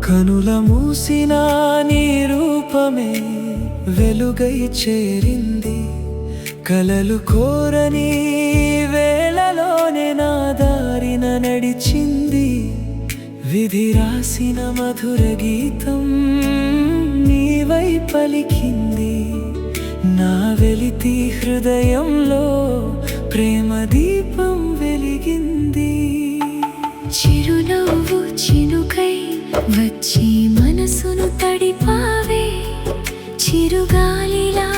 కనుల మూసిన నీ రూపమే వెలుగై చేరింది. కలలు కోరని వేళలోనే నా దారిన నడిచింది. విధి రాసిన మధుర గీతం నీవై పలికింది. నా వెలితి హృదయంలో ప్రేమ దీపం వెలిగింది. చిరునవ్వు చినుకై వచ్చి మనసును తడిపావే, చిరుగాలిలా